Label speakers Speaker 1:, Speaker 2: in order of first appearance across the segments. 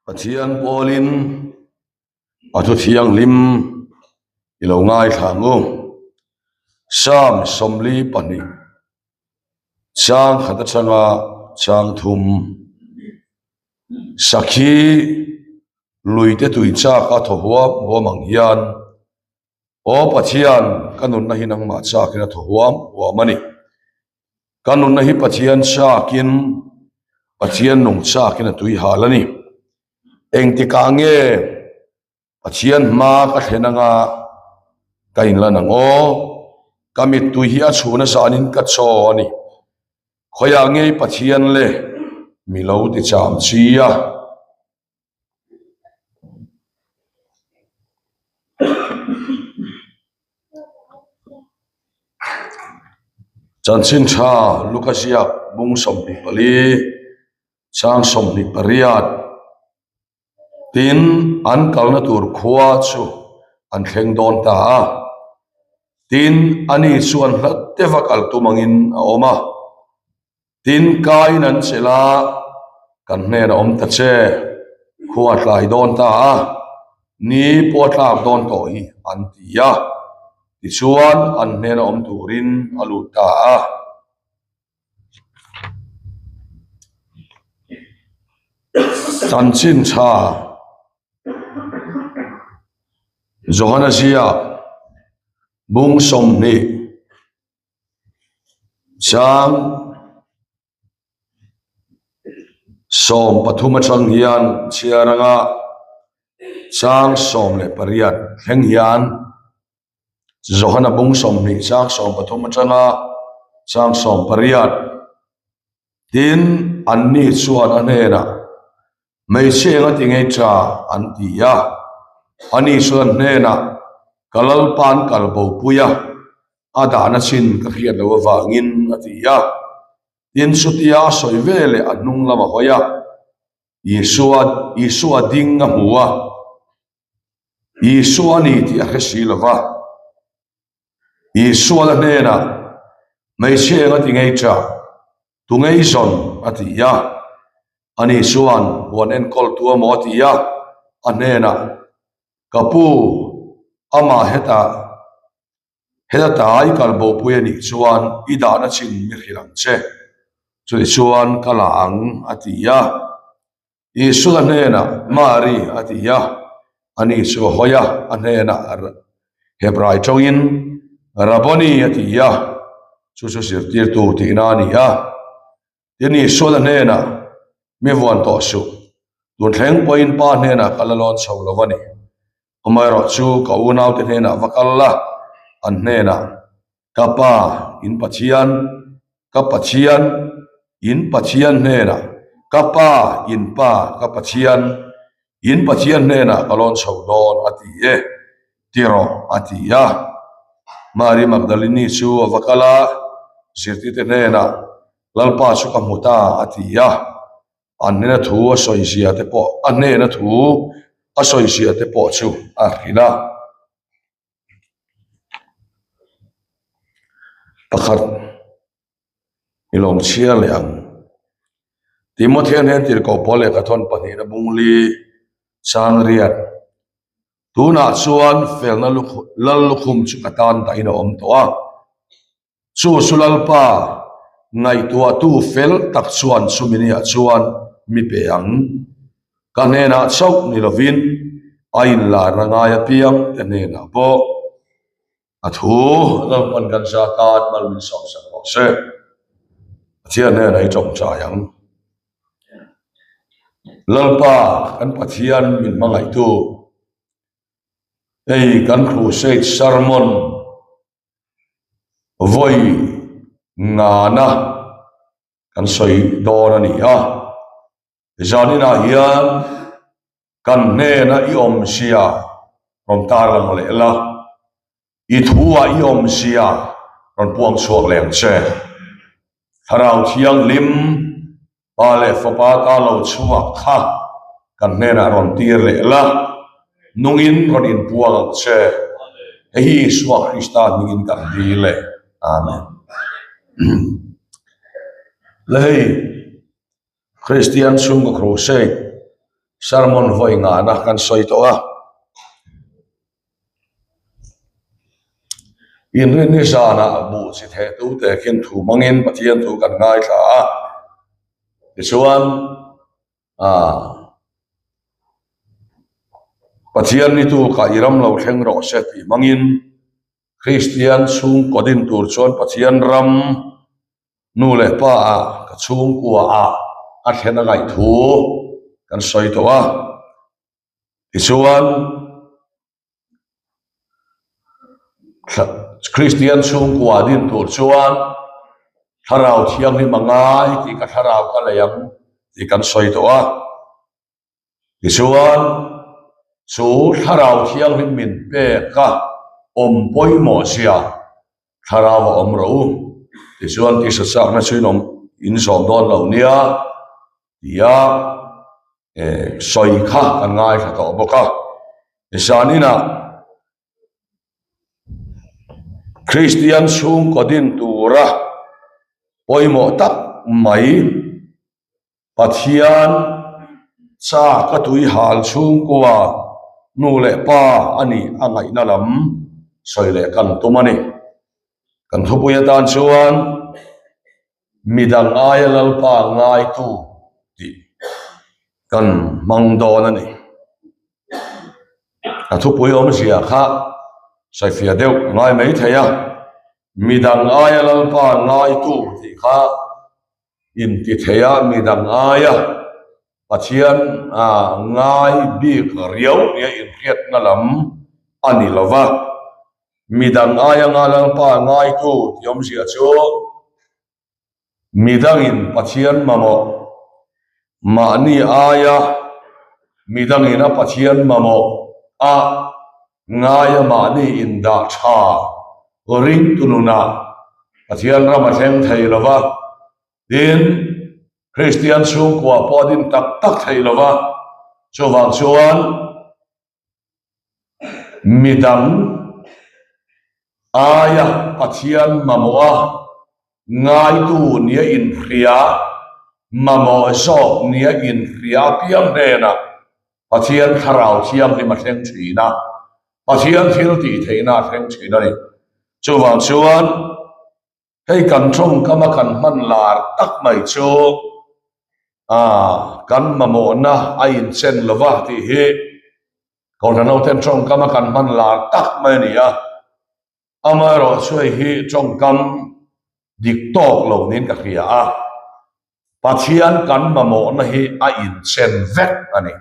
Speaker 1: Pathian Polin atu thiang lim ilo ngai thangu sam somli pani chang khata changa chang thum sakhi luite tui cha ka thowa bo mang hian o pathian kanun na hinang ma cha kina thowa wa mani kanun na hi pathian cha kin pathian nong cha kina tui halani engti ka nge pathian ma ka thenanga kain lanango kamit tu hi achuna sanin ka cho ani khoya nge pathian le milo ti cham chia chanchin tha lukasia bung sompi pali chang sompi pariat tin an kalna tur khuwa chu an thleng don ta tin ani chuan hlatte vakal tumangin a oma tin kai nan chela kan hne na om ta che khuwa tlai don ta ni potlak don to hi an tia ti chuan an hne na om turin alu ta chanchin cha Johana Zia bung som ni chang som pathuma chang hian chiaranga chang som le pariat thleng hian Johana bung som ni chang som pathuma changa chang som pariat tin anni chuan anena mai chenga tingai cha antia ani chuan hena kalal pan kalbo puya adana chin ka khiat lo wangin atia tin sutia soivele anung lama hoya Yeshua dinga huwa Yeshua ni ti akhisilova Yeshua la nena mai chenga tingai cha tungai son atia ani chuan wan en kol tua mo atia anena kapu ama heta tai kalbo puani chuan ida na chin mi khilang che chuli chuan kalang atia Yesu anena Mari atia ani chu hoya anena Hebrai chongin Raboni atia chu sir tir tu ti nani tin Yesu anena mi vuan to su tun thleng poin pa hena kalalon chholowani Omaro chu ka unau te hena vakalla an hena kapa in pathian in pathian hena kapa in pa ka pathian hena kalon chhodon ati tiro atia Mari Magdalene chu vakala sirti te hena lalpa chu kamuta atia anena thu soisia te po anena thu asoisia te po chu arhina pakhat ilong chia leang Timothy hen tir ko pole ka thon pani na bungli sangriat tuna chuan felna lal lukhum chu katan ta ina om towa chu sulalpa ngai tua tu fel tak chuan suminia chuan mi peang kanena chok ni lovin ain la rangaya piang tenena bo athu lalpan kan sa tat malmin som sa se chian ne nai chong cha yang lalpa kan pathian min mangai tu ei kan crusade sermon voi ngana kan soi don ani janina hian kan ne na i om sia rom tar lang le la i thua i om sia ron puang chuak leng che tharau thiang lim pale fopa ta lo chuak kha kan ne na ron tir le la nungin ron in puang che hi suwa Krista ningin kan di le amen lei Christian sung crusade sermon voi nga na kan soi to a in rin ni sana bu si the tu te khen thu mangin pathian thu kan ngai tha ti chuan pathian ni tu ka iram lo thleng ro se ti mangin Christian chung kodin tur chuan pathian ram nu le pa ka chung kwa a thena ngai thu kan soi to a ti chuan Christian chung kwa din tur chuan tharau thiam hi mangai ti ka tharau ka layang ti kan soi to a ti chuan chu tharau thiam hi min pe ka om poimo sia tharau om ro ti chuan ti sa sak na chuinom in som don lo nia ya soi kha kan ngai tha to boka isanina Christian chung kodin tura poimo tak mai pathian cha ka tui hal chung kwa nu le pa ani angai na lam soi le kan tumani kan thupuya tan chuan midang aya lal pa ngai tu ti kan mangdon ani a thupuya om sia kha sai fia deu ngai mai theya midang aya lal pa ngai tu ti kha in ti theya midang aya pathian ngai bi riau ya in riat na lam ani lova midang aya ngalal pa ngai tu yom sia chu midang in pathian mamo mani aya midang ina pathian mamo a ngaya mani in da tha ring tununa pathian rama theng thei lova din Christian chung kwa podin tak tak thei lova chowang chuan midang aya pathian mamoa ngai tu nia in ria mamo so nia in ria piang dena pathian tharau thiam hi ma thleng thina pathian thil ti theina thleng thina ni chowang chuan kai kan thong kama kan man lar tak mai chu kan mamo na a in chen lova ti hi kon no ten thong kama kan man lar tak mai ni a amaro chuai hi chong kam dik tok lo nin ka khia a pathian kan mamo na hi a in chen vek ani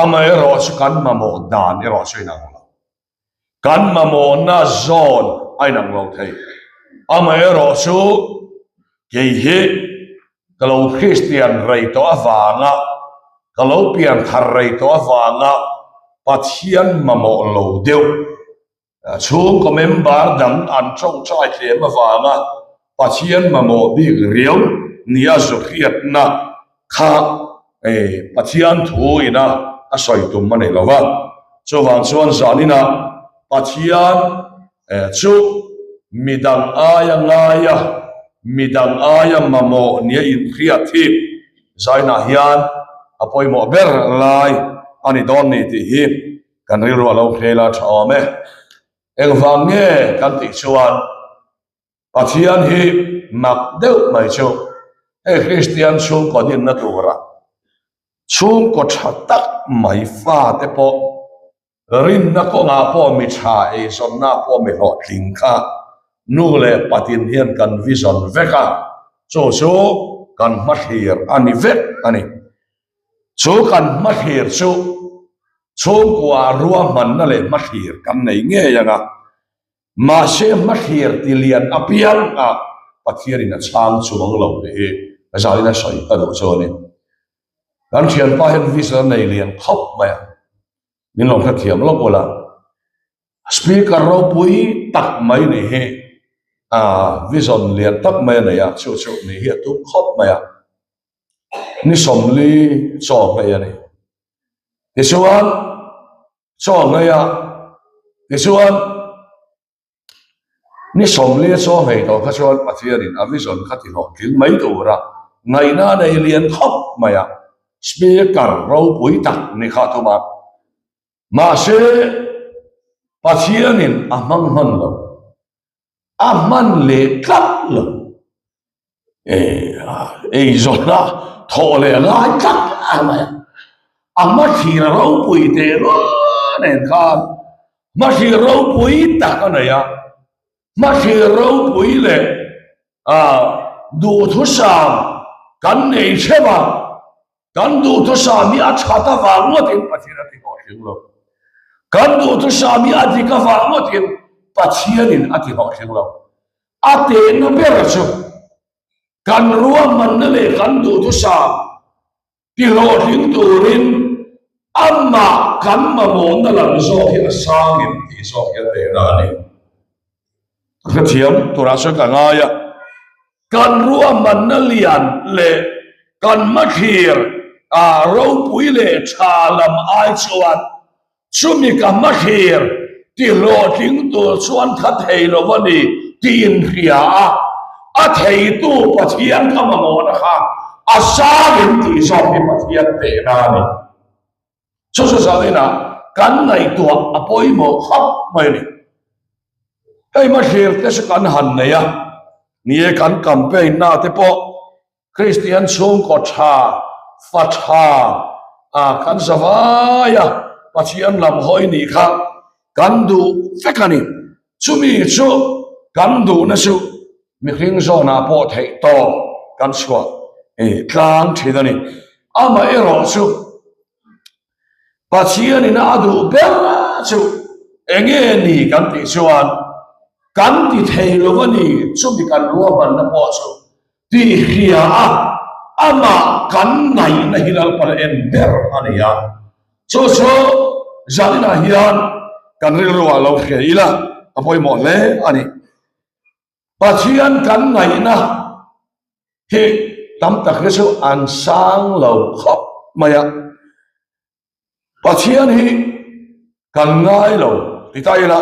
Speaker 1: amaro chu kan mamo dan ni ro choi nang kan mamo na zon ai nang lo thei amaro chu ke hi kalau Christian rei to awanga kalau pian thar rei to awanga pathian mamo lo deu chung ko member dang an chong chai tlem awanga pathian mamo bi riau nia zo khiat na kha pathian thu ina a soi tum mane lova chowang chuan zanina pathian chu midang aya ngaya midang aya mamo nia in khiat thi zaina hian apoi mo ber lai ani don ni ti hi kan ri ro lo khela thawme engwang nge kan ti chuan pathian hi mak deuh mai chu Christian chung ko din na tura chung ko thatak mai fa te po rin na ko nga po mi tha e son na po mi ho thing kha nu le patin hian kan vision veka chu kan mathir ani vet ani chu kan mathir chu chung kwa ruwa man na le mathir kan nei nge yanga ma se mathir tilian apiang a pathian a chang chu mang lo he azalina soi a do chone kan thian pa hen vision nei lian khop mai min long kha thiam lo bola speaker ro pui tak mai ni he vision lian tak mai na ya chu ni hi tu khop mai ni som li cho mai ani ti chuan cho mai ti chuan ni som li cho hei to kha chuan pathian in a vision kha ti ho thil mai tu ra ngai na nei lian khop mai speaker rau pui tak ni kha thuma ma se pathianin amang han lo aman le tlap lo zona thole ngai tlap amaya amma thira rau pui te lo nen kha ma thira rau pui tak anaya ma thira rau pui le du thu sam kan nei cheba kan du thu sam mi a chata wa ngotin pathira ti ko hinglo kan du thu sam mi a di ka wa ngotin pathianin ati ho hinglo ate no berachu kan ruam man le kan du thu sam ti lo hing turin amma kan ma mon na lan zo hi asangin ti zo hi te na ni ka thiam tura so ka nga ya kan ruam man na lian le kan ma khir ro pui le chalam ai chuan chumi ka ma khir ti lo ting tu chuan that hei lo wani tin ria a thei tu pathian ka ma mo na kha asangin ti zo hi pathian te na ni so sa na kan nai tu apoi mo khap mai ni hei ma khir te sa kan han na ya nie kan campaign na te po Christian chung ko tha fa tha kan zawaya pathian lam hoi ni kha kan du fekani chumi chu kan du na su mi hring zo na po thei to kan chua tlang thidani ama ero chu pathian ina adu ber chu enge ni kan ti chuan kan ti thei lo wani chumi kan ruaban na po chu ti hria ama kan nai na hilal par en ber ania so zalina hian kan ril ruwa lo kheila apoi mo le ani pathian kan nai na he tam tak resu an sang lo khop maya pathian hi kan ngai lo ti tai la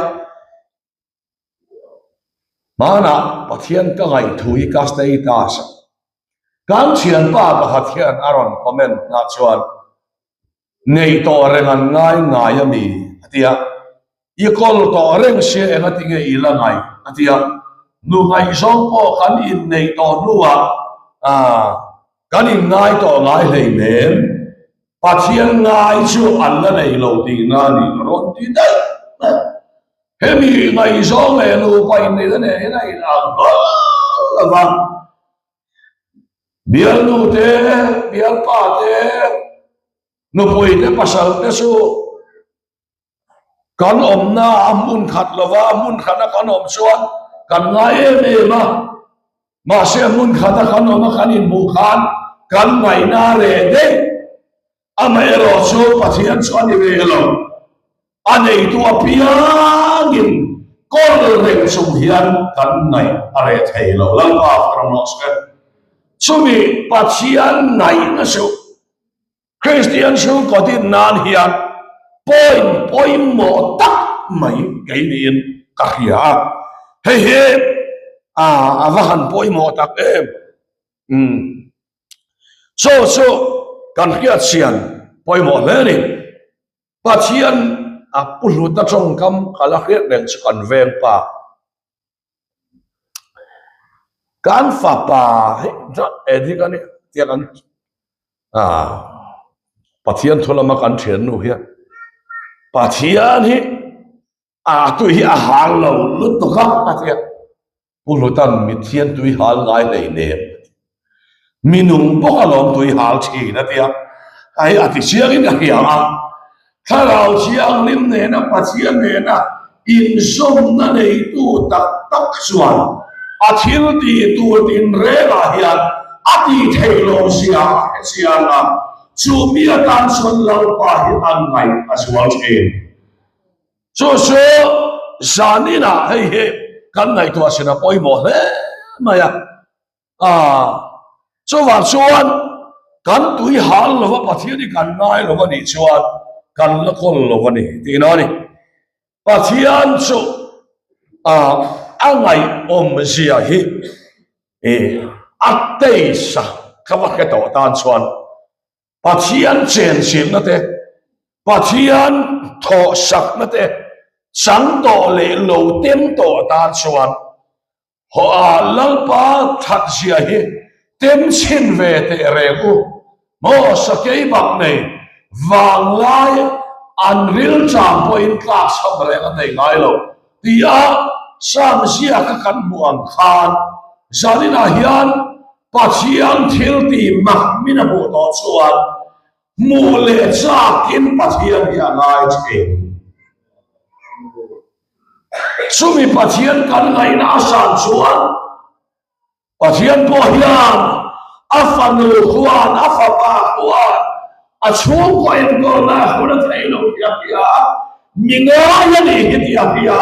Speaker 1: mana pathian ka ngai thui ka stay ta sa kan chian pa pathian aron comment na chuan nei to rengan ngai ami atia i kol to reng se engati nge ila ngai atia nu ngai zong po kan in nei to nuwa kan in ngai to ngai lei men pathian ngai chu an la nei lo ti na ni ron ti dai hemi ngai zong le lu pai ni ne nei la va biar nu te biar pa te no poi te pasal te su kan om na amun khat lova amun khana kan om chuan kan ngai me ma se amun khata kan om kan in bu khan kan ngai na re de amero chu pathian chuan ni ve lo anei tu apiangin kol reng sum hian kan ngai are thei lo lang pa from noske chumi pathian nai na su Christian su ko tin nan hian point mo tak mai cái niên các hiệp he avahan point mo tak em so kan hiat sian point mo lenin pathian pulut ta trong kam kala hiat leng kan veng pa kan fa pa edi kan dia kan pathian tholama kan thian nu hian pathian hi tu hi hal lo lut to ka atia pulutan mithian tu hal ngai nei ne minung bokalom tu hal chi na tia ai ati siang in hiang tharau chiang lim ne na pathian ne na in som na nei tu tak chuan athil ti tu tin re la hian ati thailo sia na chu mi tan son lo pa hi an ngai aswal chen so zanina he kan nai to asina poi mo le maya so wa chuan kan tui hal lo pathian kan ngai lo ni chuan kan la kol lo ni ti no ni pathian chu angai om zia hi atei sa ka wa ke to tan chuan Pathian chen sim na te Pathian tho sak na te chang to le lo tem to ta chuan ho a lalpa that sia hi tem chin ve te regu mo sakei bak nei wang lai an ril chang po in class ham re na nei ngai lo tia sam sia ka kan muang khan zalina hian Pathian thil ti mak mina bu to chuan mu le cha kin Pathian hi angai che sumi Pathian kan ngai na san chuan Pathian po hian afan lu khuan afapa khuan a chung ko en ko na huna thei lo ya ya minga ya ni hi ya ya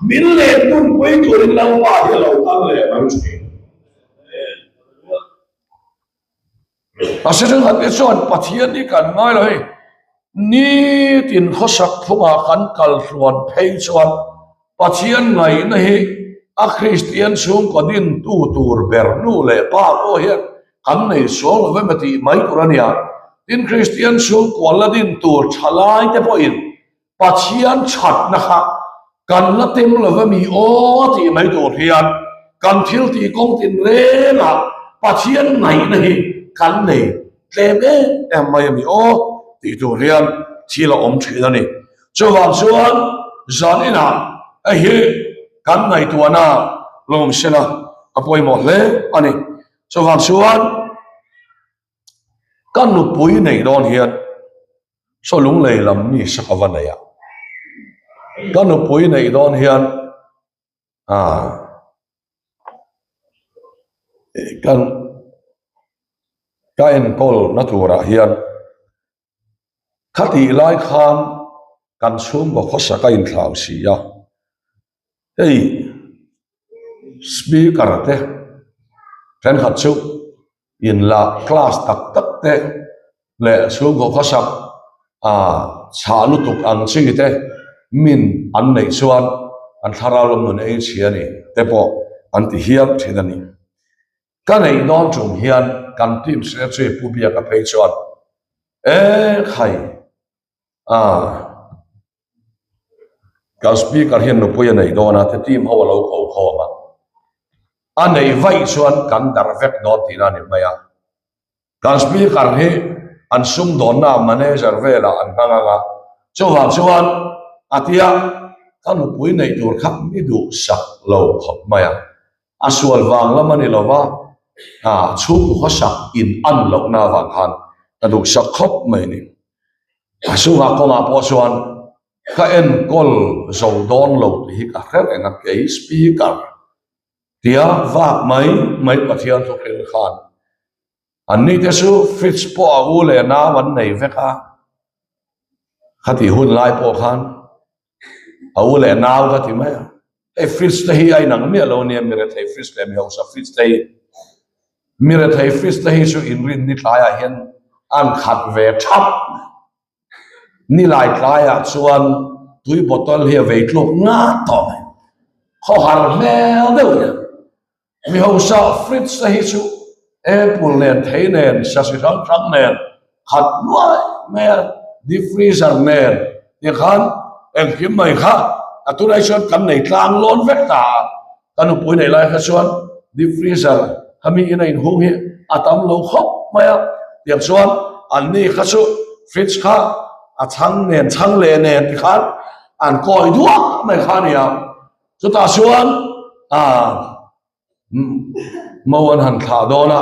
Speaker 1: min le mun poi turin lang wa ya lo tan le ma chi asirang hat chuan Pathian ni kan ngai lo hi ni tin khosak phunga kan kal ruan phei chuan Pathian ngai na hi a Christian sung ko din tu tur ber nu le pa ko hian kan nei song ve mati mai turania tin Christian sung ko la din tur thalai te po in Pathian chat na kha kan la tem lo ve mi o ti mai tur hian kan thil ti kong tin re la Pathian ngai na hi kan nei tleme em mai mi o ti tur hian thi la om thina ni chuan chuan zanina a hi kan ngai tuana lom sena apoi mo le ani chuan kan nu pui nei don hian so lung lei lam ni sakawan ya kan nu pui nei don hian kan en kol natura hian khati lai khan kan sum bo khosa ka in thlau si ya ei speaker te ren khat chu in la class tak tak te le sum bo khosa cha lu tuk ang chi te min an nei chuan an tharalom nun ei chiani te po an ti hiam thidani kan ei non chung hian kan tim se che pubia ka phei chuan khai ka speaker hian no poya nei dona te team ho lo kho kho ma anei vai chuan kan dar vek do tina ni maya kan speaker hi an sum don na manager vela an hanga chuan atia kan no pui nei tur khap mi du sak lo khop maya asual wang lamani lova chu ho sak in an lo na wang han adu sak khop mai ni asunga ko ma po chuan ka en kol zo don lo hi ka kher enga ke speaker tia vak mai Pathian so khel khan anni te su fits po agu le na wan nei veka khati hun lai po khan au le na ga ti mai e fits te hi ai nang me lo ne mere thei fits le mi ho sa fits te mere thei fits te hi su in rin ni tlaya hian an khat ve thap ni lai tlaya chuan tui bottle hi ve tlok nga to kho har mel deuh mi ho sa fits te hi su apple nen thei nen sa si rang nen khat nuai me deep freezer nen ni khan en kim mai kha atunai chuan kan nei tlang lon vek ta kanu pui nei lai kha chuan deep freezer hami in in hung hi atam lo khop maya tiang chuan an ni kha chu fridge kha a chang le nen ti khan an koi duak mai kha nia chu ta chuan mo an han thla dona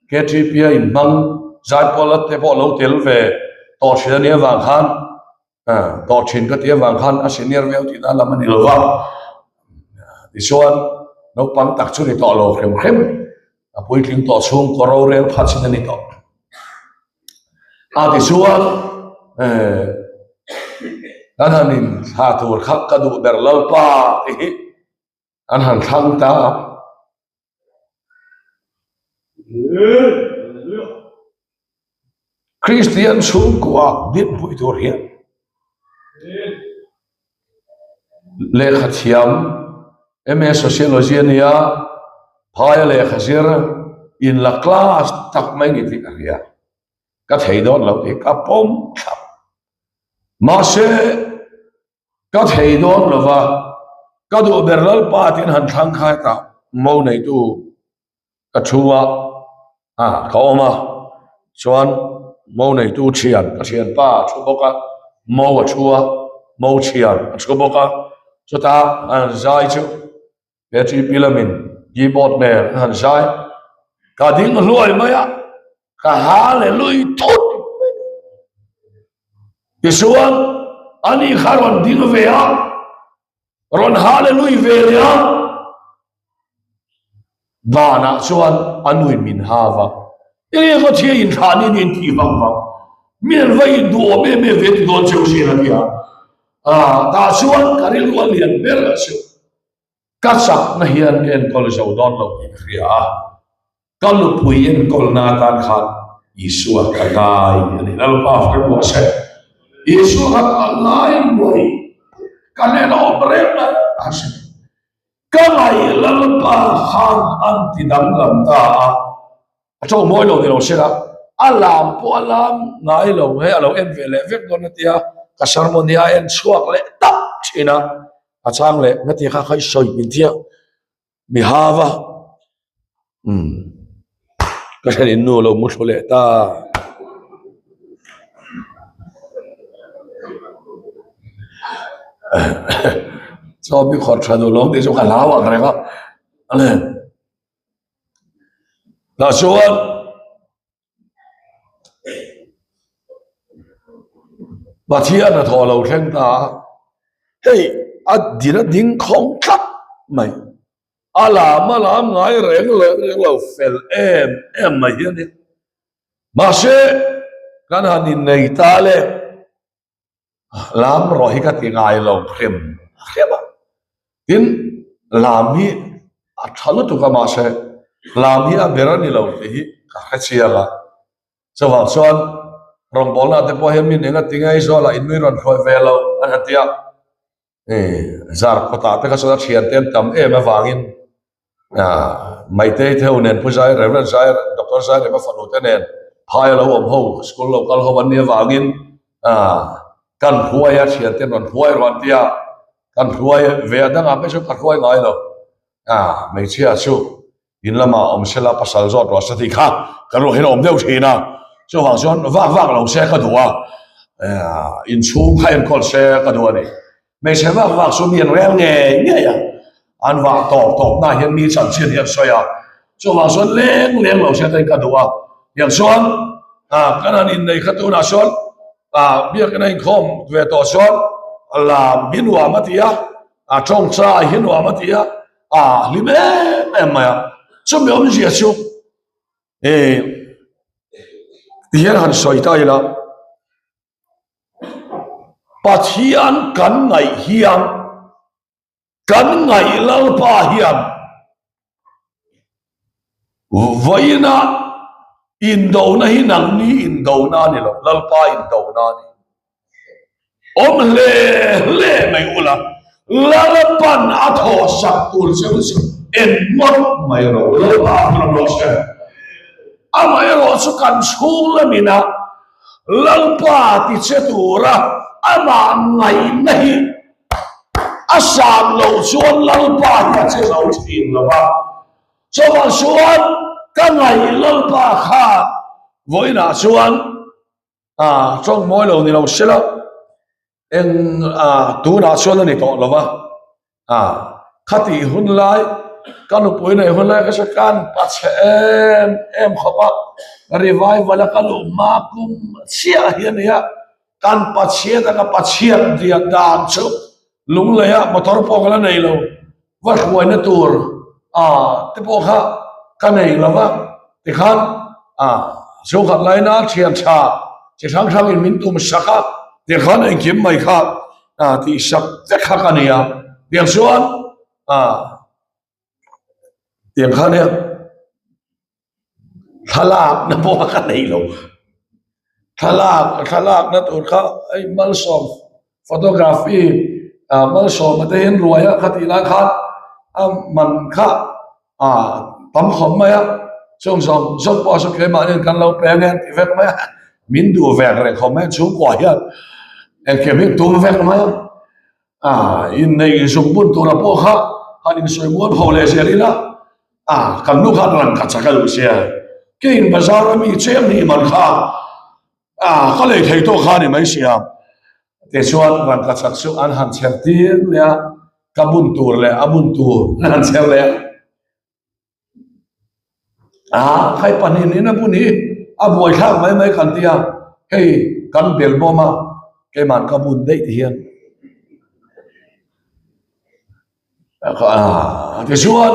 Speaker 1: KTPA in mang zai polat te po lo tel ve to chhania wang khan to chin ka tia wang khan a senior veu ti na lamani lova ti chuan no pang tak chu ni to lo khem a pui tling to chung koro rel phatsin ani to ti chuan an hanin ha tur khak ka du ber lalpa hi an han thang ta Christian sung kwa dit pui tur hian le khathiam MS sociology ania phaya le khazir in la class tak mai ni ti ka ria cái thầy đó lâu thì cái bom khắp mà sẽ cái thầy đó là và cái đồ bể lal pa tin hành thang khai ta mau này tu cái chùa có mà chuan mau này tu chian cái chian pa chùa bốc à mau ở chùa mau chian chùa bốc à cho ta giải chú về chỉ pyramid keyboard này giải cả tiếng lùi mấy à cả hà lệ lùi thốt cái xuân anh đi khai ron tiếng về à ron hà lệ lùi về à bà na xuân anh nuôi mình hà vào cái có thể in thà nên thì vắng vắng miền vây đùa mê mê về thì đón chiều xin là gì ta xuân cái lúa liền bé là sự các sắc na hiền cái con dâu đón lâu thì cái lúc bùi yên con na tan khát Yeshua cái này là bao phải mua xe Yeshua cái này bùi cái này là opera cái này là bao khăn ăn thì đắng làm ta cho mỗi lần thì nó sẽ là alam po alam ngay lâu hay lâu em về lẽ việc đó tia cái sermonia em suak lẽ tắc chỉ na chang lẽ ngay tia khai soi bình thiện mi hava cái này nu lâu một số lẽ ta cho mi khó trả đồ lâu để cho cả lão à cái này không là số bà thiên là thọ lâu khen ta hey đi nó dính không khắc mày làm ngay rèn lâu phèn em mày hiện đi mà sẽ cái nào nhìn này ta lệ làm rồi cái tiếng ai lâu khem à tin làm hi thằng tụi cái mà sẽ làm hi beran đi lâu thì cái chia là cho vào xuân rong bol na te po hem min enga tingai zo la in mi ron khoi velo an hatia zar kota te ka so thian tem tam em awangin mai te theu nen pujai reverend zai doctor zai ma fanu te nen phai lo om ho school local ho ban ni awangin kan huaya thian te ron huai ron tia kan huai ve dang a pe so ka huai ngai lo mai chia chu in lama om sela pasal zot ro sa thi kha kan ro hin om deu thina cho hoàng xuân vác lòng xe cái đùa in xuống hay in con xe cái đùa này mình sẽ vác xuống miền reo nghe à anh vác tọt na hiện mi sản xuất hiện xoay cho hoàng xuân lên lòng xe tay cái đùa hiện xuân cái này in này khát tu na xuân biết cái này không về tổ xuân là biến hòa mất tía trong xa hiến hòa mất tía lim em mà cho mình ông gì chứ hiện hành soi tay là pathian kan ngai hiam kan ngai lal pa hiam vaina indo na hinang ni indo na ni lo lal pa indo na ni om le mai ula lal pan atho sakul se en mot mai ro lal pa lo se amai ro su kan school mina lalpa ti chetura ama ngai nahi asam lo chuan lalpa ya che lo thin lo ba so ba chuan ka ngai lalpa kha voina chuan trong moi lo ni lo sela en tu na chuan ni to lo ba khati hun lai kan poi nei hun lai ka sa kan pa em khopa revival ka lu ma kum sia hian ya kan pa chia ta ka pa chia dia dan chu lung le ya motor po kala nei lo va khoi na tur te po kha ka nei lo va ti khan so khat lai na thiam cha chi thang in min tum saka ti khan en kim mai kha ti sak te kha ka ne ya biang suan tiền khác nữa thalak na po ka nei lo thalak na tur kha ai mal som photography mal som ma te hen ruaya khati la khat man kha tam khom ma ya song som po so ke ma nen kan lo pe ngen ti vet ma min du vek re khom me chu kwa hian en ke mi tum vek ma in nei zum bun tu ra po kha hanin soi muan ho le serina kan nu kha ran ka chakal sia ke in bazar mi chem ni man kha kha le thei to kha ni mai sia te chuan ran ka chak su an han cher tir le ka bun tur le abun tur han cher le khai panin ina buni aboi thang mai kan tia hei kan bel boma ke man ka bun dei hian te chuan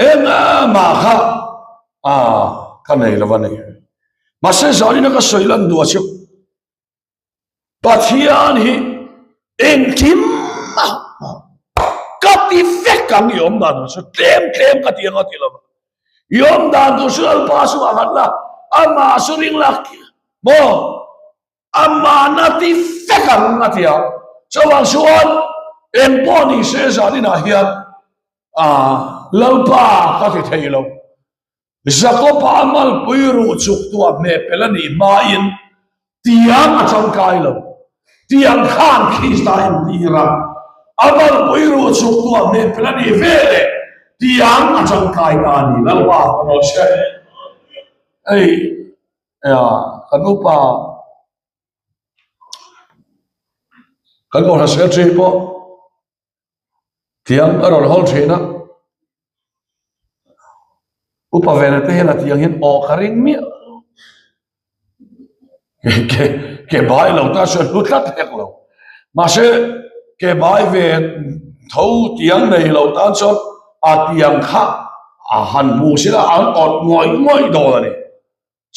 Speaker 1: em ma kha kan nei lo vani ma se zani na ka soilan du achu pathian hi engkim ka ti vek kang yom dan so tlem ka ti ang ati lo yom dan tu sul pa su ahatla ama suring lak mo ama na ti vek kang ati ya so wang suan em poni se zani na hian lalpa ka ti thei lo zakopa amal puiru chuk tua me pelani main tiang acham kai lo tiang khan khista in tira amal puiru chuk tua me pelani vele tiang acham kai ani lalpa no she ai kanupa kanu ha se tripo tiang arol hol thina upa vele te hela tiang hin o karing mi ke bai lo ta so lut lat hek lo ma se ke bai ve thau tiang nei lo tan so tiang kha han mu sila an ot ngoi do ni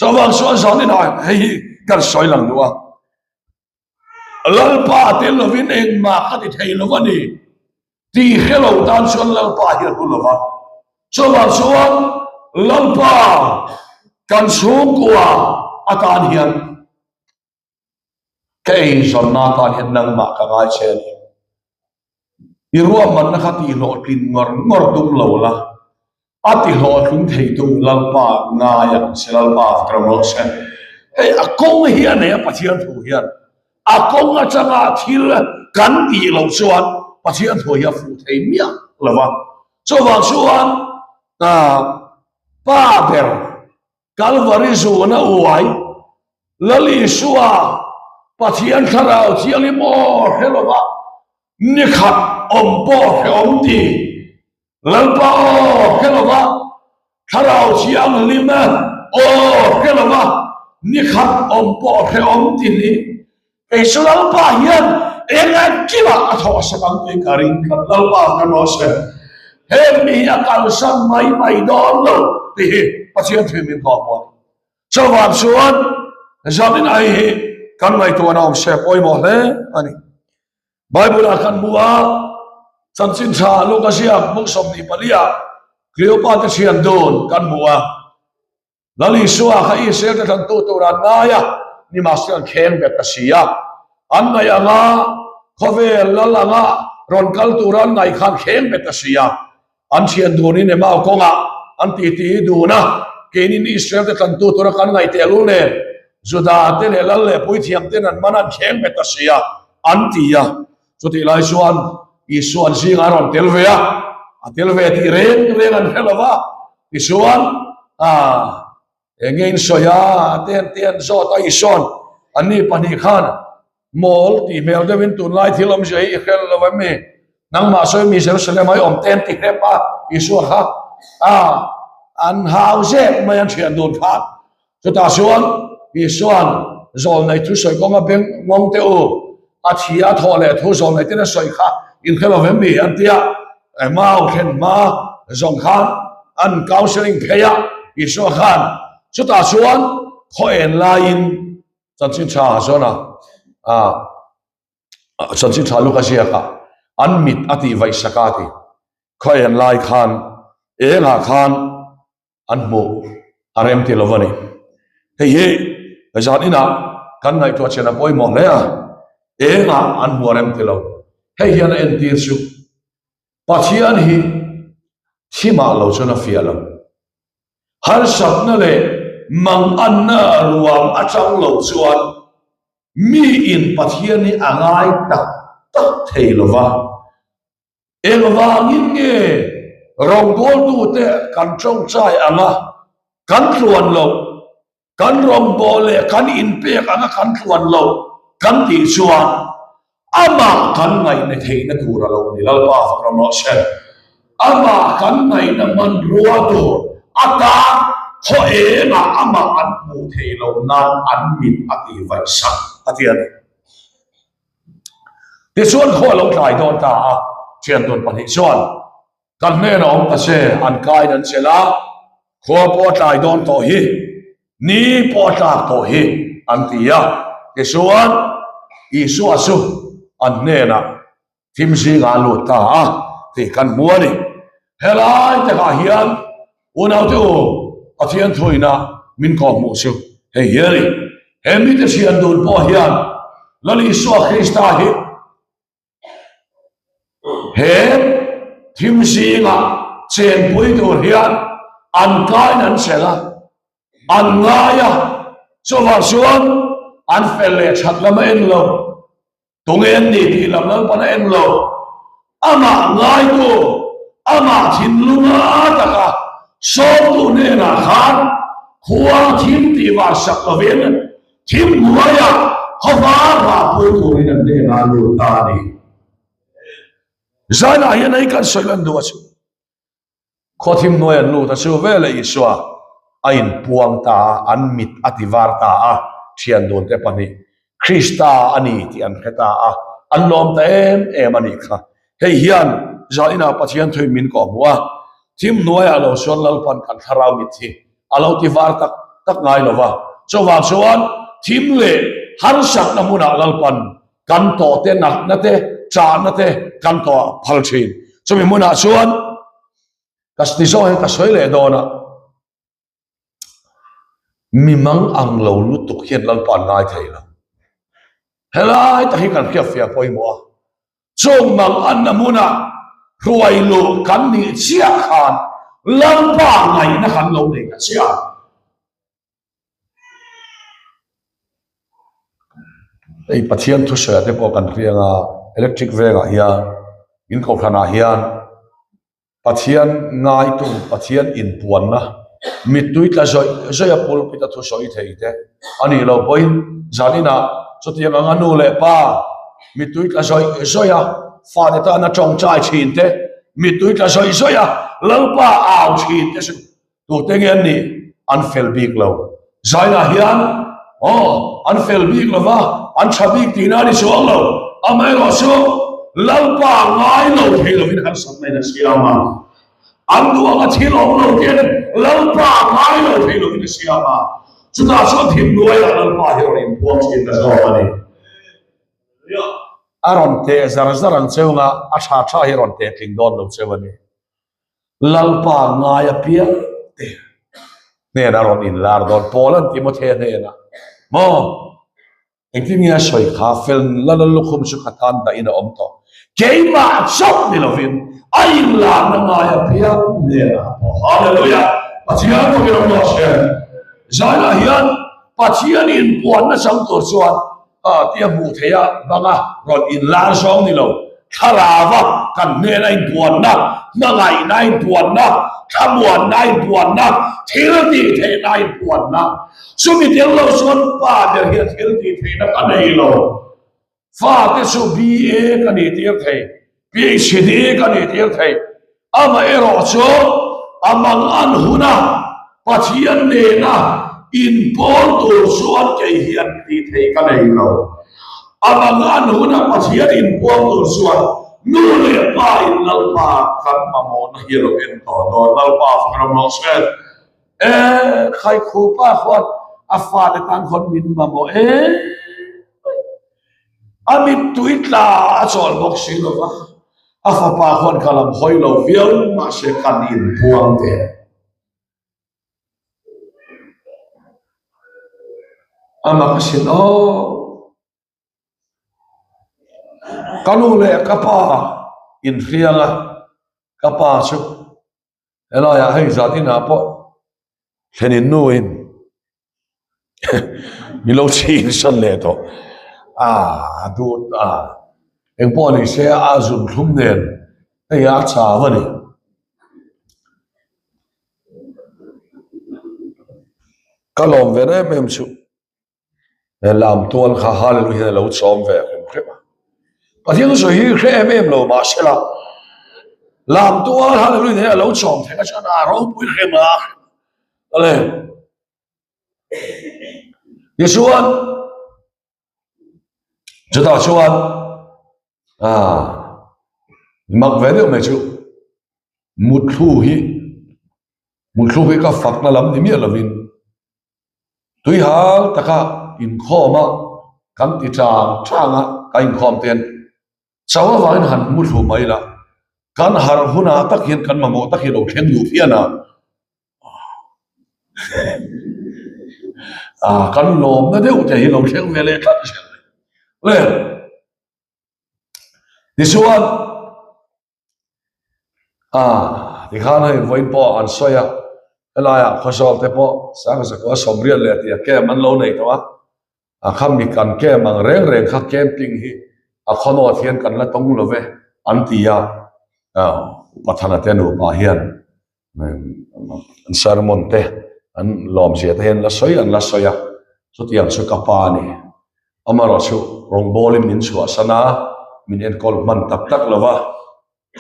Speaker 1: so wang so so ni na hei kan soi lang duwa lal pa te lo vin eng ma kha ti thei lo wa ni ti khelo tan so lal pa hi lo wa so wang so lalpa kan sung kwa atan hian kei zon na tan hian nang ma ka ngai chen i ruam man na khati lo tin ngor dum lo la ati lo tin thei tu lalpa nga ya silalpa tramok sen ei akong hian ne pathian thu hian akong a changa thil kan ti lo chuan pathian thu ya fu thei mia lawa so wang chuan Pater Calvary zona uai lali suwa pathian kharau chiali mo helova nikhat ompo he omti lalpa helova kharau chiang lima helova nikhat ompo he omti ni lalpa hian enga kiwa atho sabang te karing lalpa kano se he mi akal sang mai don lo pathian thim min kho mo so wam suan zamin ai kan mai to na om se poi mo le ani bible akan bua samsin tha lokasia muk som ni palia cleopatra sian don kan bua lali suwa kha i se ta tu ran na ya ni master khen bet kasia an ngai anga khove lalanga ron kal turan ngai khan khen bet kasia an sian doni ne ma ko nga an ti du na kenin Israel te kan tu tora kan ngai te lu ne juda te ne lal le pui thiam te nan manan kheng betasia an ti ya so ti lai suan I suan sing aron telvea telve ti ren an helova ti suan engein soya ten zo ta ison ani pani khan mol ti mel de win tun lai thilom jai khel lova me nang ma soi mi Jerusalem ai om ten ti hepa isu kha an hause mai an thian don khat so ta suan I suan zol nei tu soi ko ma beng ngom te o a thia tho le thu zol nei te na soi kha in khelo vem mi an tia mau khen ma zong khan an counseling pheya I so khan so ta suan kho en lain chan chin cha zona chan chin cha lu ka sia ka an mit ati vai sakati kho en lai khan enga khan an mo arem ti lovani hey zatina kan ngai to chena poi mo le enga an mo arem ti lo hey hian en tir su pathian hi thima lo chona fialam har sapna le mang anna ruam achang lo chuan mi in pathian ni angai tak tak thei lova engwangin nge rong gol tu te kan chong chai anga kan tluan lo kan rong bole kan in pe anga kan tluan lo kan ti chuan ama kan ngai ne thei na tur lo ni lal pa fakram lo shen ama kan ngai na man ruwa tu ata ho e na ama an mu thei lo nan an mit ati vai sa ati an ti chuan kho lo tlai don ta a thian don pani chuan kan ne na om ta se an kai nan sela kho po tlai don to hi ni po ta to hi an tia ti chuan isu asu an ne na thim si ga lu ta a ti kan muani helai ta ka hian unau tu athian thoina min ko mu su he hiari he mi te sian dul po hian lali so Krista hi he thim si nga chen pui tu hian an kai nan sela an ngaya so wa suan an fele chat lama en lo tungen ni ti lam lam pana en lo ama ngai tu ama thin lunga taka so tu ne na khan khuwa thim ti wa sak lo ven thim muaya hawa ba pu tu ni ne na lu ta ni zana hian ai kan soilan du asu khothim noyan lu ta su vele iswa ain puang ta an mit ativar ta a thian don te pani Krista ani ti an khata a an lom ta em ani kha hei hian zaina pathian thoi min ko bua thim noya lo son lal pan kan tharau mit thi alo ti var tak tak ngai lova chowa chuan thim le har sak na muna lal pan kan to te nak na te cha na te kan to phal thin chumi muna chuan kas ti so ka soi le dona mimang ang lo lu tuk hian lal pan ngai theila helai ta hi kan khia fia poi mo chong mang an namuna ruai lu kan ni chia khan lam pa ngai na kan lo nei ka chia ei pathian thu sha te po kan rianga electric venga hian in ko khana hian pathian ngai tu pathian in puan na mitui tla zoi apol pita thu soi theite ani lo point zanina chotiang anga le pa mitui tla zoya fa de ta na chong chai chin te mitui tla zoya lalpa aw chin te su tu tengen ni an fel big lo zaina hian an fel big lo wa an chabik tina ni so lo amai lo so lalpa ngai lo thelo in han sam mai na siama an duanga thilo lo tian lalpa ngai lo thelo in siama chuta so thim nuai la lalpa heroin buang chin na so ani aron te zaran cheunga a tha tha heron te tling don lo chewani lalpa ngai apia te ne na ron in lar don polan timothe ne na mo engtimia soi kha fel la lu khum su khatan da ina omto keima chok ni lovin ai la na ngai apia ne na hallelujah pathian ko ro no she zala hian pathian in puan na sang to chuan tia bu theya banga ron in lar song ni lo tharawa kan ne nai puan na ngai nai puan na thamuan nai puan na thil ti the nai puan na sumi tel lo son pa der hian thil ti the na kan nei lo fa te su ba kan ni ti the phd kan ni ti the ama ero cho amang an huna pathian ne na in pol tu suan ke hian ti the kan nei lo amang an huna pathian in pol tu suan nu le pa in lal pa kan mamon hilo en to do lal pa from no set khai khu pa khot afa de tan khot min mamo amit tuitla achol bok silova afa pa khon kalam hoilo vial ma se kan in puang te ama kasin kanu le kapa in rianga kapa chu ela ya hei zatina po thenin nuin mi lo chin san le to du em po ni se a zum thum nen ei a cha wa ni kalom ve ne mem chu làm tuôn khá hallelujah lâu xóm về em khép và tiếng rồi hi khép em lâu mà sẽ là làm tuôn hallelujah lâu xóm thế cái chuyện nào rồi bùi khép mà lên Yeshua chúng ta chuan mặc về được mấy chú một thu hi cả phật na làm gì miệng là vin tuy hal taka in khoma kan ti changa ka in khom ten chawa wain han mu thu mai la kan har huna takhin kan mamo takhin o khen lu fiana kan lom na deu te hi lo khen vele kan le disuan ti khan hai voin po an soya elaya khosol te po sang sa ko somrial le ti ke man lo nei to kham mi kan ke mang reng kha camping hi khono thian kan la tong lo ve antia pathana te no pa hian an sermon te an lom sia te hen la soya so tiang so kapa ni amaro chu rong bolim min chu asana min en kol man tak lova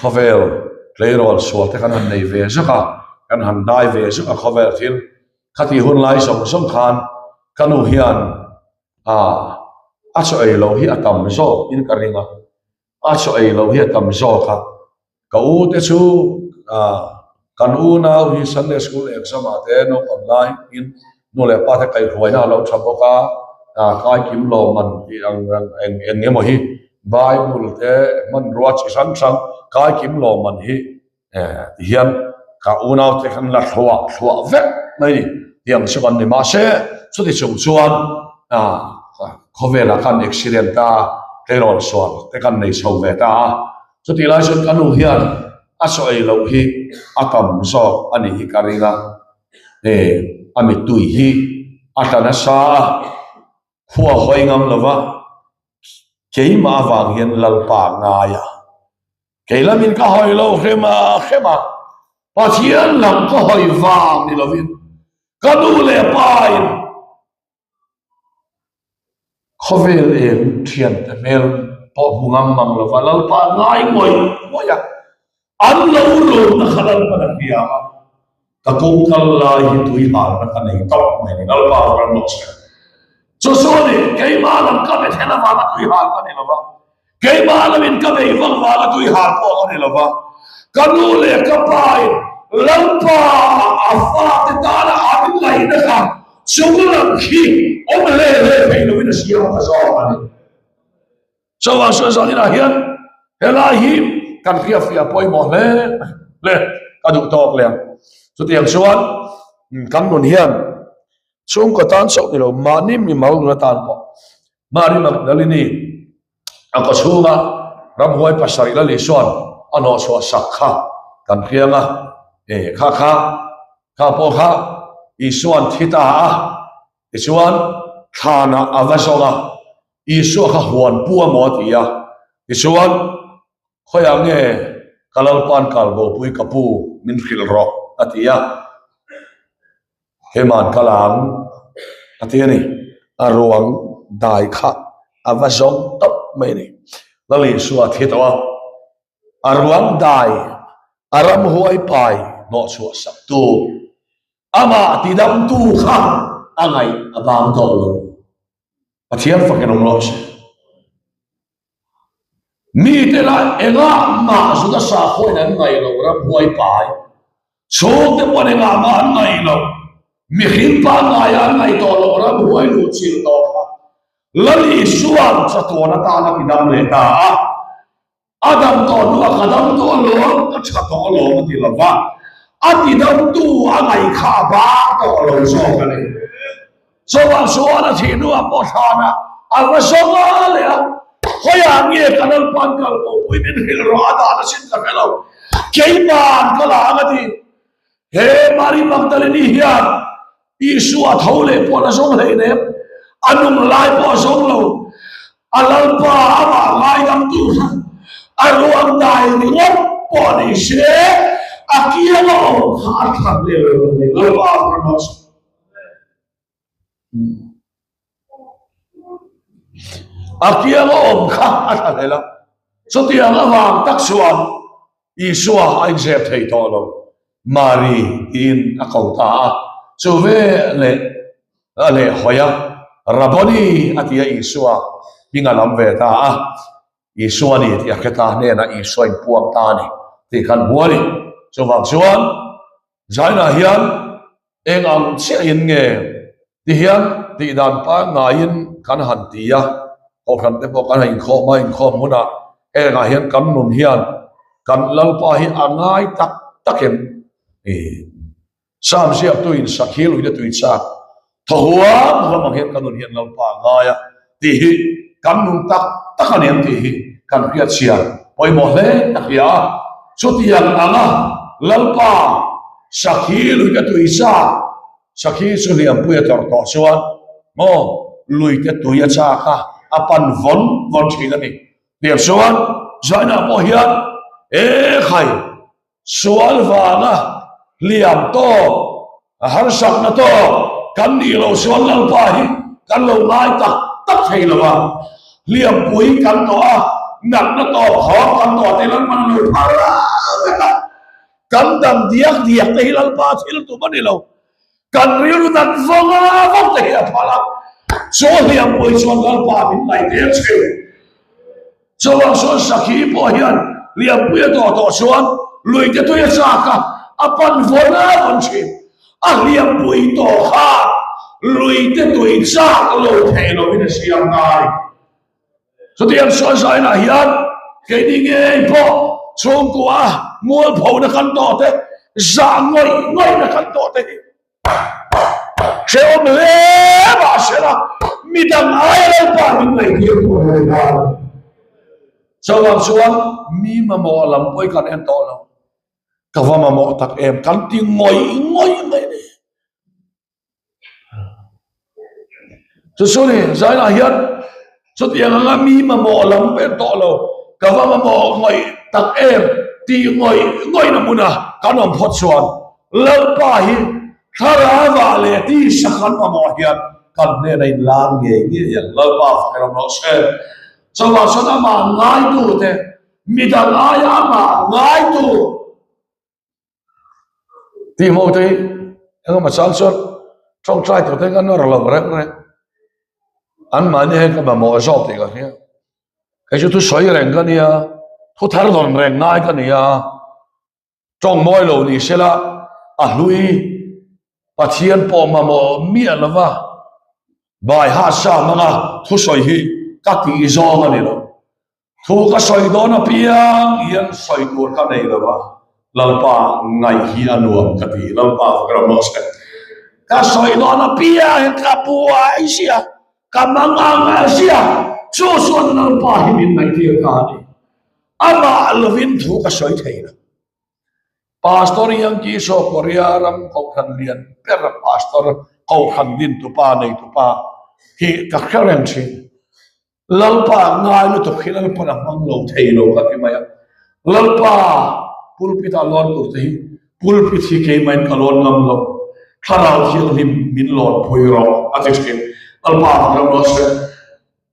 Speaker 1: khavel playrol swal te kan han nei ve zaka kan han dai ve zaka khavel thil khati hun lai som khan kanu hian cho ai lo hi atam zo in karinga cho ai lo hi atam zo kha ka u te chu kan u na hi Sunday school exam ate no online in no le pa te kai ruina lo thaboka kai kim lo man ang emo hi Bible te man ruach sang kai kim lo man hi hian ka u na te kan la thwa ve mai hiam chuan ni ma se chu ti chung chuan khovela kan accident ta terror swal te kan nei so ve ta chu ti lai sun kanu hian so ai lo hi atam so ani hi karinga ami tui hi atana sa khuwa hoingam lova keima wang hian lalpa nga ya keilamin ka hoi lo khema pathian lam ka hoi wang ni lovin kanu le pain khovel em thian te mel po bungam mang lo walal pa ngai ngoi moya an lo ro na khalal pa dia ka kong kal lai hi tui hal na ka nei top mai ni lal pa ran no so ni kai ma lam ka be thela wa tui hal ka ni lo ba kai ma lam in ka be wang wa tui hal po ka ni lo ba kanu le ka pai lam pa afa te ta la abin lai na ka sugulam khi om le phải lo win sia ka zo ani so wa so ni na hian hela hi kan fia poi mo le ka du tok leng so tiang chuan kan non hian chung ko tan sok ni lo mani mi mau na tan po mari mak dalini ako chunga ram huai pasari la le son ano so sakha kan khianga kha po kha isuan thita isuan thana avasonga isu kha huan pu mo tia isuan khoyang nge kalalpan kalbo pui kapu min khil ro atia heman kalang atiani arwang dai kha avasong top mai ni lali suwa thitawa arwang dai aram huai pai no suwa saktu ama tidam tu kha angai abang to lo pathian fakin om lo mi te la enga ma su da sa khoi nan ngai lo ram huai pai so te pone nga ma ngai lo mi hin pa nga ya ngai to lo ram huai lu chil to kha lali suan sa to na ta na kidam le ta adam to nu kadam to lo ta cha to lo ti la va ati dam tu angai kha ba to lo so ka ni so wa so na thi nu a po tha na a wa so ga le khoya nge kanal pan kal ko pui min hil ro ada na sin ka pelo kei man kala agati he mari magdaleni hiya Isua thâu lệ bỏ là sống lệ nếp anung lai bỏ sống lâu alalpa ama lai gam tu aruang dai ni ngop bỏ đi xe akia lo khát khát lệ lệ ba pranos akia lo khát khát lệ la số tiền là vàng tắc xuân Isua anh dẹp thầy to lo Mari in akau ta so ve le hoya raboni atia Isua binga lam ve ta Isua ni ti aketa ne na Isua in puang ta ni ti kan buani so wang chuan zaina hian eng ang che in nge ti hian ti dan pa nga in kan han ti ya o kan te po kan in kho ma in kho muna e nga hian kan nun hian kan lalpa hi angai tak taken sam siap tu in sakhil ui tu cha thua ma hian kan nun hian lalpa ngaya ti hi kan nun tak takaniam ti hi kan pia chia poi mo le takia chutiang anga lalpa sakhil ui tu cha sakhi suliam puya tor to chuan mo lui te tu ya cha kha apan von thina ni tiap chuan zaina mo hian khai sual vanga liam to har sak na to kan ni lo sual lal pa hi kan lo lai tak tak thei lo wa liam pui kan to nak na to ho kan to te lan man lo phara kan dam diak te lal pa thil tu mani lo kan riu nan vonga vong te ya phala so liam pui sual lal pa min lai te che so wa so sakhi po hian liam pui to chuan lui te tu ya cha ka apan vona von chi liam pui to kha lui te tu cha lo thei lo in siam ngai so tiam so sai na hian ke ding e po chung kwa mual pho na kan to te za ngoi na kan to te se om le ba se la mi dang ai le pa min nei ki ko na so wang chuan mi ma mo lam poi kan en to lo ka va ma mo tak em kan ti ngoi mai ni so ni zai na hian so ti nga mi ma mo lam pe to lo ka va ma mo ngoi tak em ti ngoi na muna kan om phot chuan lal pa hi thara va le ti sakhan ma mo hian kan ne nei lang nge ya lal pa ka ram no se so wa so na ma ngai tu te mi da ngai ama ngai tu ti mo te eng ma sal so trong trai to te kan no ra lo rek ne an ma ne ka ma mo so te ka ya ka ju tu soi reng ka nia thu thar don reng ngai ka nia trong moi lo ni sela lui pathian po ma mo mi alawa bai ha sa manga thu soi hi ka ti zo ma ni lo thu ka soi do na piang ian soi tur ka nei lo ba lalpa ngai hi anuam ka ti lalpa ka mo se ka soi do na piang ka puai sia ka manga sia chu son lalpa hi min nai ti ka ni ama lovin thu ka soi thei na pastor yang ki so korea ram ko khan lian per pastor ko khan din tu pa nei tu pa hi ka kharem chi lalpa ngai lu to khilal pa mang lo thei lo ka ti maya lalpa pulpit a lon tu te pulpit hi ke main ka lon ngam lo kharau hil him min lon phoi ro a ti skin lalpa ram lo se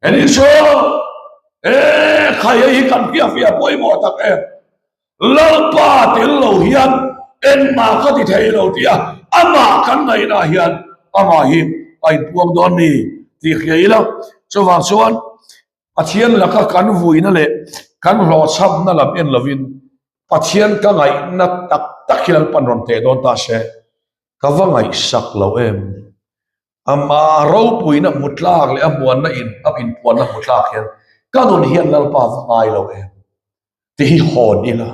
Speaker 1: ani so khai hi kan pia poi mo tak lalpa til lo hian en ma ka ti thei lo tia ama kan nai na hian ama hi ai puang don ni ti khieila so wang chuan pathian laka kan vuina le kan ro cham na lam en lovin pathian ka ngai na tak tak hilal pan ron te don ta se ka wangai sak lo em ama ro puina mutlak le amuan na in apin puan na mutlak hian kanun hian lalpa ngai lo em ti hi hon ila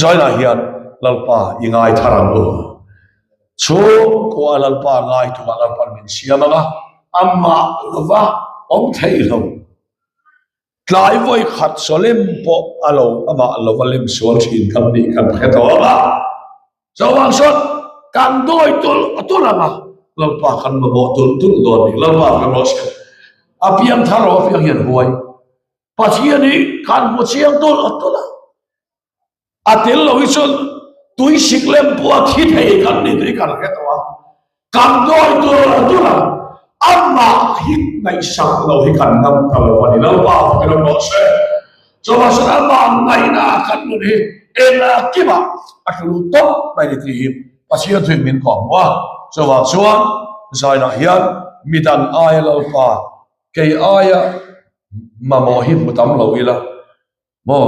Speaker 1: zaina hian lalpa ingai tharam do chu ko lalpa ngai tu lalpa min siamanga amma lova om thei lo tlai voi khat solem po alo ama alo valem sual thin kam ni kam kheto ba zawang sot kan doi tul atulanga lalpa kan mabo tun don ni lalpa kan mo se apiam tharo apiam hian huai pathian ni kan mo chiang tol atola atel lo isol tui siklem puwa thi thei kan ni dei kan hetwa kan doi tol atola amma hik nai sak lo hi kan nam tal wani lalpa kan mo se so masana ma ngai na kan ni ela kiba atlu top bai ti him pathian thui min ko wa so wa chuan zaina hian midan aya lalpa ke aya mamo hi mutam lo ila mo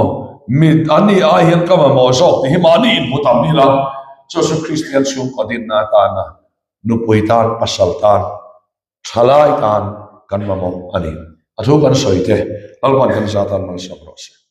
Speaker 1: mit ani ai hian kama mo sok ti himani mutam ni la so Christian sum qadin na ta na nupuitan pasaltan thalai tan kan mamo ani athu kan soite alban kan satan mal sabros